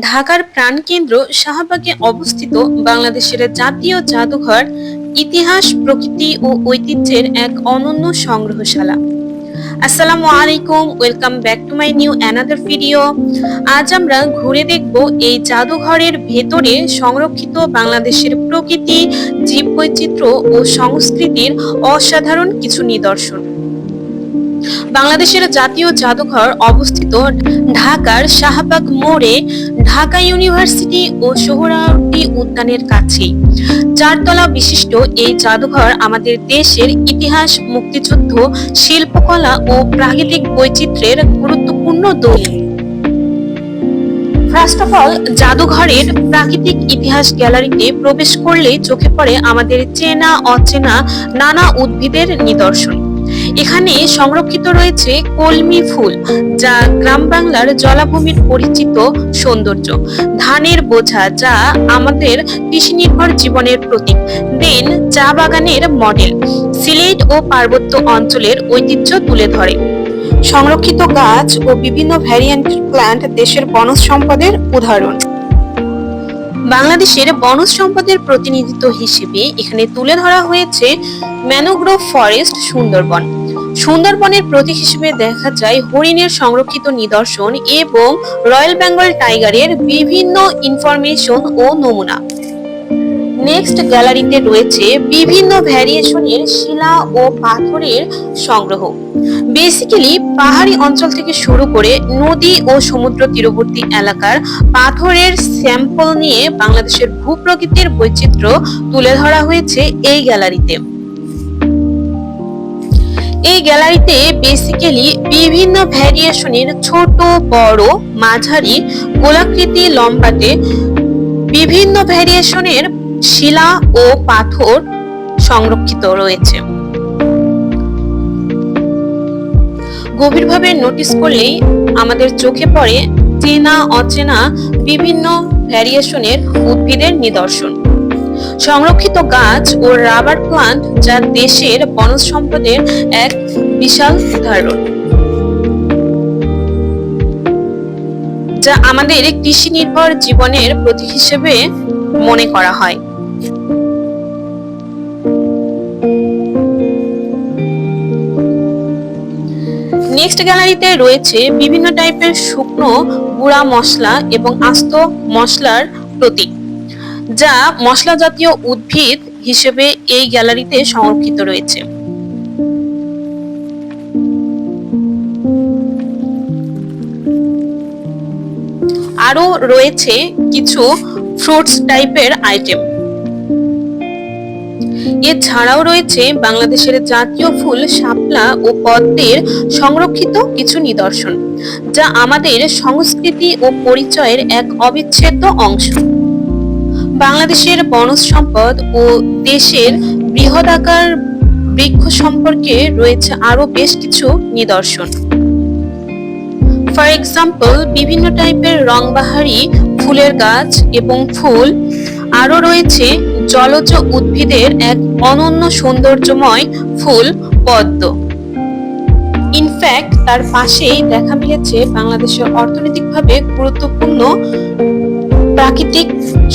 ঢাকার প্রাণকেন্দ্র শাহবাগে অবস্থিত বাংলাদেশের জাতীয় জাদুঘর ইতিহাস, প্রকৃতি ও ঐতিহ্যের এক অনন্য সংগ্রহশালা। আসসালামু আলাইকুম, welcome back to my new another video. আজ আমরা ঘুরে দেখব এই জাদুঘরের ভেতরে সংরক্ষিত বাংলাদেশের প্রকৃতি, জীববৈচিত্র্য ও সংস্কৃতির অসাধারণ কিছু নিদর্শন। বাংলাদেশের জাতীয় জাদুঘর অবস্থিত ঢাকার শাহবাগ মোড়ে, ঢাকা ইউনিভার্সিটি ও সোহরাওয়ার্দী উদ্যানের কাছেই। চারতলা বিশিষ্ট এই জাদুঘর আমাদের দেশের ইতিহাস, মুক্তিযুদ্ধ, শিল্পকলা ও প্রাকৃতিক বৈচিত্র্যের গুরুত্বপূর্ণ দলিল। ফার্স্ট অফ অল, জাদুঘরের প্রাকৃতিক ইতিহাস গ্যালারিতে প্রবেশ করলেই চোখে পড়ে আমাদের চেনা অচেনা নানা উদ্ভিদের নিদর্শন। এখানে সংরক্ষিত রয়েছে কলমি ফুল, যা গ্রাম বাংলার জলাভূমির পরিচিত সৌন্দর্য; ধানের বোঝা, যা আমাদের কৃষি নির্ভর জীবনের প্রতীক; দেন চা বাগানের মডেল সিলেট ও পার্বত্য অঞ্চলের ঐতিহ্য তুলে ধরে। সংরক্ষিত গাছ ও বিভিন্ন ভ্যারিয়েন্টের প্ল্যান্ট দেশের বনজ সম্পদের উদাহরণ। বাংলাদেশের বনজ সম্পদের প্রতিনিধিত্ব হিসেবে এখানে তুলে ধরা হয়েছে ম্যানোগ্রোভ ফরেস্ট, সুন্দরবন। সুন্দরবনের প্রতীক হিসেবে দেখা যায় হরিণের সংরক্ষিত নিদর্শন এবং রয়্যাল বেঙ্গল টাইগারের বিভিন্ন ইনফরমেশন ও নমুনা। নেক্সট গ্যালারিতে রয়েছে বিভিন্ন ভ্যারিয়েশনের শিলা ও পাথরের সংগ্রহ। বেসিক্যালি পাহাড়ি অঞ্চল থেকে শুরু করে নদী ও সমুদ্র তীরবর্তী এলাকার পাথরের স্যাম্পল নিয়ে বাংলাদেশের ভূপ্রকৃতির বৈচিত্র্য তুলে ধরা হয়েছে এই গ্যালারিতে। এই গ্যালারিতে বেসিক্যালি বিভিন্ন ভ্যারিয়েশনের ছোট, বড়, মাঝারি, গোলাকৃতি, লম্বাটে বিভিন্ন ভ্যারিয়েশনের শিলা ও পাথর সংরক্ষিত রয়েছে। গভীরভাবে নোটিস করলেই আমাদের চোখে পড়ে চেনা অচেনা বিভিন্ন ভ্যারিয়েশনের উদ্ভিদের নিদর্শন। সংরক্ষিত গাছ ও রাবার প্লান্ট, যা দেশের বনজ সম্পদের এক বিশাল উদাহরণ, যা আমাদের কৃষি নির্ভর জীবনের প্রতীক হিসেবে মনে করা হয়। নেক্সট গ্যালারিতে রয়েছে বিভিন্ন টাইপের শুকনো গুঁড়া মশলা এবং আস্ত মশলার প্রতীক, যা মশলা জাতীয় উদ্ভিদ হিসেবে এই গ্যালারিতে সংরক্ষিত রয়েছে। আরো রয়েছে কিছু ফ্রুটস টাইপের আইটেম। এছাড়াও রয়েছে বাংলাদেশের জাতীয় ফুল শাপলা ও পদ্মের সংরক্ষিত কিছু নিদর্শন, যা আমাদের সংস্কৃতি ও পরিচয়ের এক অবিচ্ছেদ্য অংশ। বাংলাদেশের বনজ সম্পদ ও দেশের বৃহদাকার বৃক্ষ সম্পর্কে রয়েছে আরো বেশ কিছু নিদর্শন। ফর এক্সাম্পল, বিভিন্ন টাইপের রংবাহারি ফুলের গাছ এবং ফুল। আরো রয়েছে জলজ উদ্ভিদের এক অনন্য সৌন্দর্যময় ফুল পদ্ম। ইনফ্যাক্ট তার পাশেই দেখা মিলেছে বাংলাদেশের অর্থনৈতিকভাবে গুরুত্বপূর্ণ প্রাকৃতিক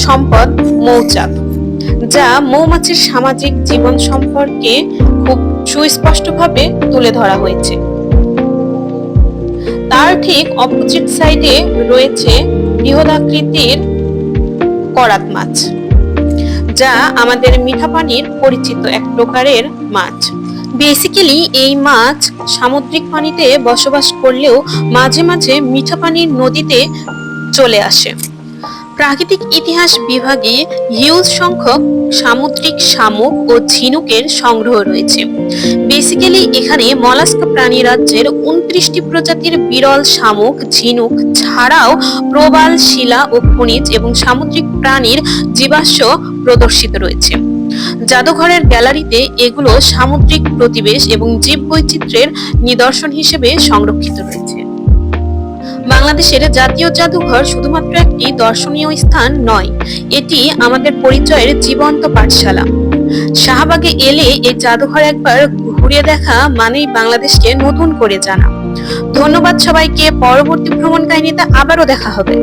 সম্পদ মৌচাক, যা মৌমাছির সামাজিক জীবন সম্পর্কে খুব সুস্পষ্টভাবে তুলে ধরা হয়েছে। তার ঠিক অপোজিট সাইডে রয়েছে বৃহদাকৃতির করাত মাছ, যা আমাদের মিঠা পানির পরিচিত এক প্রকারের মাছ। বেসিক্যালি এই মাছ সামুদ্রিক পানিতে বসবাস করলেও মাঝে মাঝে মিঠা পানির নদীতে চলে আসে। প্রাকৃতিক ইতিহাস বিভাগে হিউজ সংখ্যক সামুদ্রিক শামুক ও ঝিনুকের সংগ্রহ রয়েছে। বেসিক্যালি এখানে মলাস্কা প্রাণী রাজ্যের 29টি প্রজাতির বিরল শামুক, ঝিনুক ছাড়াও প্রবাল, শিলা ও খনিজ এবং সামুদ্রিক প্রাণীর জীবাশ্ম প্রদর্শিত রয়েছে। জাদুঘরের গ্যালারিতে এগুলো সামুদ্রিক প্রতিবেশ এবং জীববৈচিত্র্যের নিদর্শন হিসেবে সংরক্ষিত রয়েছে। বাংলাদেশের জাতীয় জাদুঘর শুধুমাত্র একটি দর্শনীয় স্থান নয়, এটি আমাদের পরিচয়ের জীবন্ত পাঠশালা। শাহবাগে এলে এই জাদুঘর একবার ঘুরে দেখা মানেই বাংলাদেশকে নতুন করে জানা। ধন্যবাদ সবাইকে। পরবর্তী ভ্রমণ কাহিনীতে আবারও দেখা হবে।